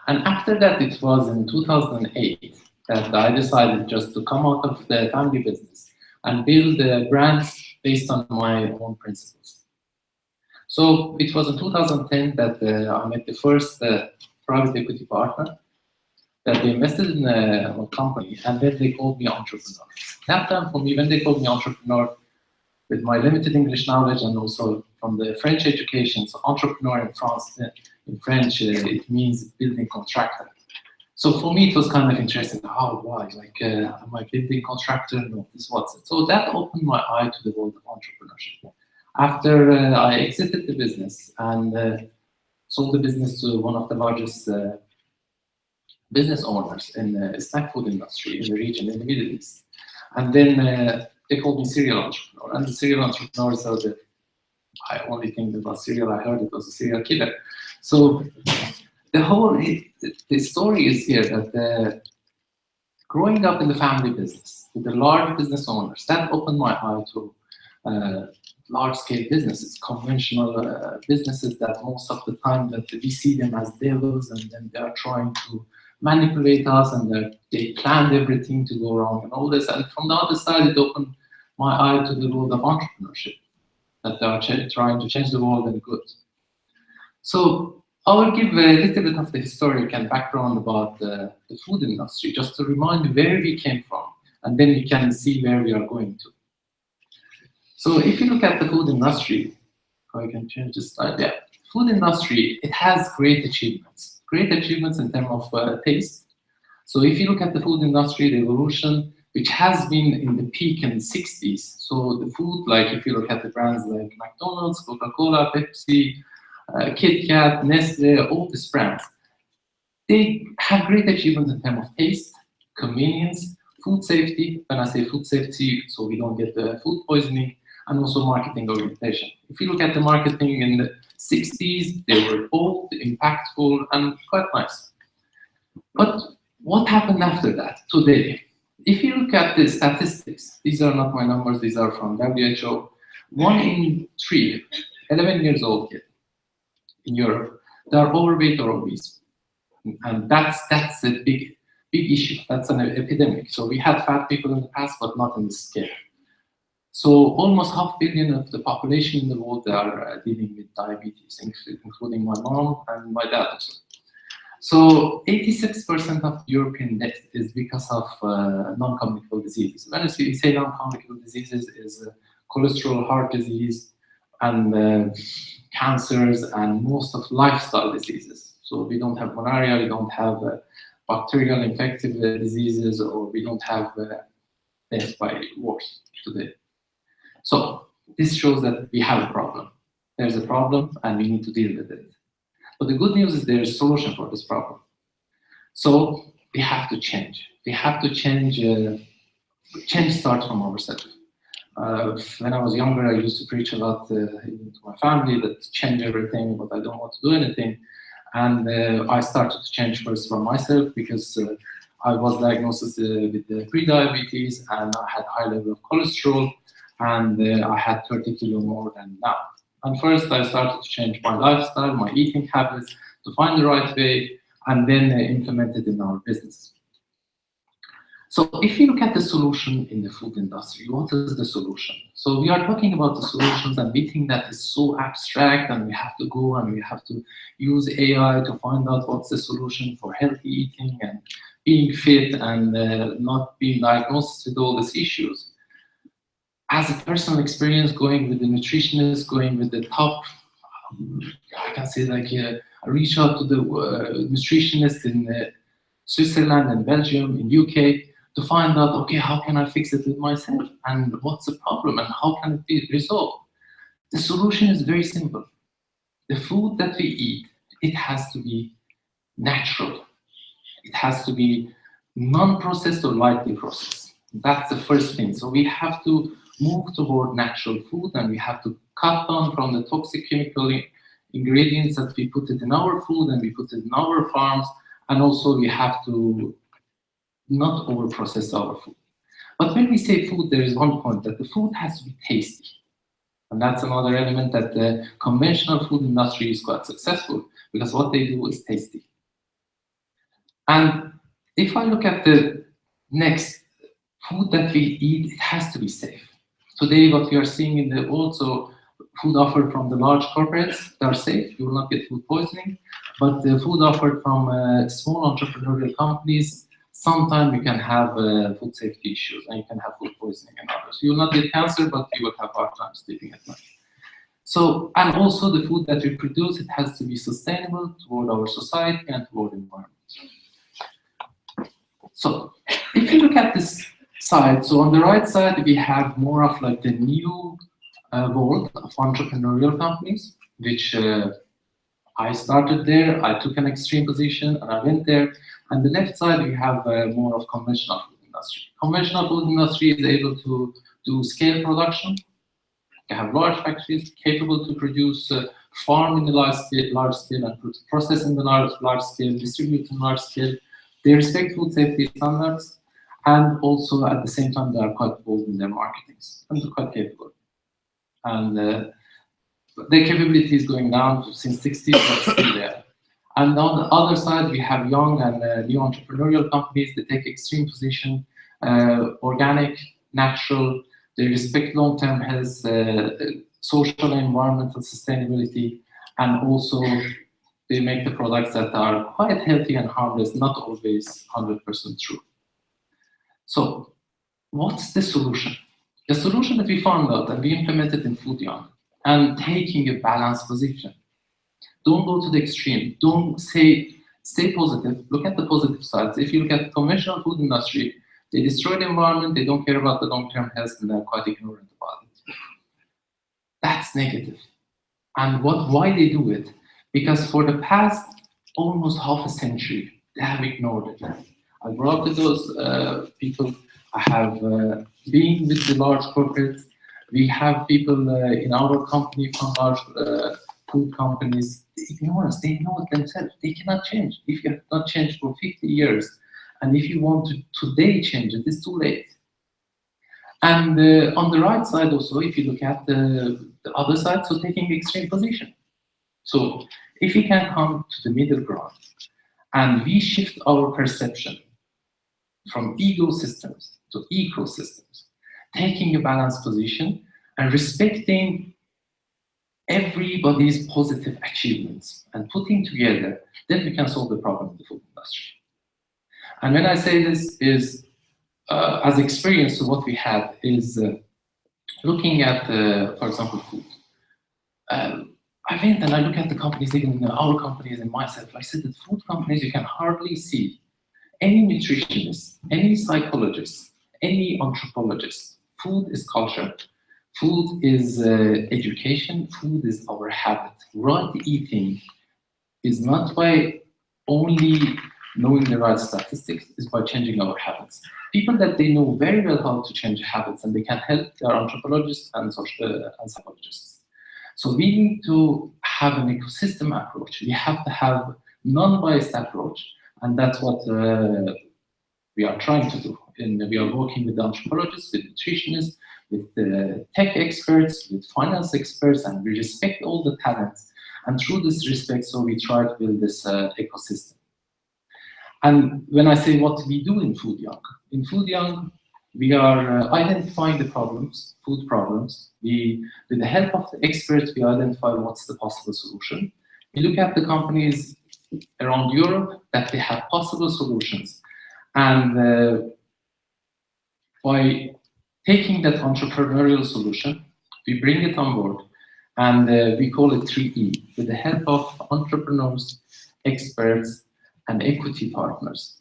And after that, it was in 2008 that I decided just to come out of the family business and build brands based on my own principles. So it was in 2010 that I met the first private equity partner, that they invested in a company, and then they called me entrepreneur. That time for me, when they called me entrepreneur, with my limited English knowledge and also from the French education, so entrepreneur in France, in French, it means building contractor. So for me, it was kind of interesting. How, why? Like, am I building contractor? No, this what's it. So that opened my eye to the world of entrepreneurship. After I exited the business and sold the business to one of the largest business owners in the snack food industry in the region, in the Middle East. And then they called me serial entrepreneur. And the serial entrepreneur is the only thing about serial I heard, it was a serial killer. So the story is here that growing up in the family business with the large business owners, that opened my eye to large-scale businesses, conventional businesses that most of the time that we see them as devils, and then they are trying to manipulate us, and they planned everything to go wrong and all this. And from the other side, it opened my eye to the world of entrepreneurship, that they are trying to change the world and good. So I will give a little bit of the historic and background about the food industry, just to remind you where we came from, and then we can see where we are going to. So if you look at the food industry, I can change the slide. Yeah, food industry, it has great achievements in terms of taste. So if you look at the food industry, the evolution, which has been in the peak in the 60s. So the food, like if you look at the brands like McDonald's, Coca-Cola, Pepsi, Kit Kat, Nestle, all these brands, they have great achievements in terms of taste, convenience, food safety. When I say food safety, so we don't get the food poisoning, and also marketing orientation. If you look at the marketing in the 60s, they were bold, impactful, and quite nice. But what happened after that, today? If you look at the statistics, these are not my numbers, these are from WHO, 1 in 3, 11 years old kid in Europe, they are overweight or obese. And that's a big issue, that's an epidemic. So we had fat people in the past, but not on this scale. So almost 500 million of the population in the world are dealing with diabetes, including my mom and my dad also. So 86% of European death is because of non-communicable diseases. When we say non-communicable diseases, is cholesterol, heart disease, and cancers, and most of lifestyle diseases. So we don't have malaria, we don't have bacterial infective diseases, or we don't have death by wars today. So this shows that we have a problem. There's a problem and we need to deal with it. But the good news is there's a solution for this problem. So we have to change. We have to change. Change starts from ourselves. When I was younger, I used to preach a lot to my family that change everything, but I don't want to do anything. And I started to change first from myself, because I was diagnosed with pre-diabetes, and I had high level of cholesterol, and I had 30 kilo more than now. And first I started to change my lifestyle, my eating habits, to find the right way, and then implement it in our business. So if you look at the solution in the food industry, what is the solution? So we are talking about the solutions, and we think that is so abstract, and we have to go and we have to use AI to find out what's the solution for healthy eating and being fit and not being diagnosed with all these issues. As a personal experience, going with the nutritionist, going with the top, I can say like I reach out to the nutritionist in Switzerland and Belgium, in UK, to find out, okay, how can I fix it with myself? And what's the problem? And how can it be resolved? The solution is very simple. The food that we eat, it has to be natural. It has to be non-processed or lightly processed. That's the first thing. So we have to move toward natural food, and we have to cut down from the toxic chemical ingredients that we put it in our food and we put it in our farms, and also we have to not over-process our food. But when we say food, there is one point, that the food has to be tasty. And that's another element that the conventional food industry is quite successful, because what they do is tasty. And if I look at the next food that we eat, it has to be safe. Today, what we are seeing in the also food offered from the large corporates, they are safe. You will not get food poisoning. But the food offered from small entrepreneurial companies, sometimes you can have food safety issues and you can have food poisoning and others. You will not get cancer, but you will have hard time sleeping at night. So, and also the food that we produce, it has to be sustainable toward our society and toward the environment. So, if you look at this side, so on the right side, we have more of like the new world of entrepreneurial companies, which I started there, I took an extreme position and I went there. And the left side, we have more of conventional food industry. Conventional food industry is able to do scale production. They have large factories capable to produce, farm in the large scale and process in the large scale, distribute in large scale. They respect food safety standards, and also at the same time, they are quite bold in their marketing, and they're quite capable. And their capability is going down since 60s, but still there. And on the other side, we have young and new entrepreneurial companies that take extreme position, organic, natural. They respect long-term health, social and environmental sustainability, and also they make the products that are quite healthy and harmless, not always 100% true. So what's the solution? The solution that we found out and we implemented in Foodtech, and taking a balanced position. Don't go to the extreme. Don't say, stay positive. Look at the positive sides. If you look at the conventional food industry, they destroy the environment, they don't care about the long-term health, and they're quite ignorant about it. That's negative. And why they do it? Because for the past almost half a century, they have ignored it. I grew up with those people. I have been with the large corporates. We have people in our company from large food companies. They ignore us. They know it themselves. They cannot change. If you have not changed for 50 years, and if you want to today change it, it's too late. And on the right side also, if you look at the other side, so taking extreme position. So if we can come to the middle ground and we shift our perception from ecosystems to ecosystems, taking a balanced position and respecting everybody's positive achievements and putting together, then we can solve the problem of the food industry. And when I say this is, as experience of what we had is looking at, for example, food. I went and I look at the companies, even our companies and myself. I said that food companies, you can hardly see any nutritionist, any psychologist, any anthropologist. Food is culture. Food is education. Food is our habit. Right eating is not by only knowing the right statistics, is by changing our habits. People that they know very well how to change habits and they can help their anthropologists and psychologists. So we need to have an ecosystem approach. We have to have non-biased approach, and that's what we are trying to do. And we are working with anthropologists, with nutritionists, with tech experts, with finance experts, and we respect all the talents. And through this respect, so we try to build this ecosystem. And when I say what we do in Foodtech, we are identifying the problems, food problems. With the help of the experts, we identify what's the possible solution. We look at the companies around Europe that they have possible solutions. And by taking that entrepreneurial solution, we bring it on board, and we call it 3E, with the help of entrepreneurs, experts, and equity partners.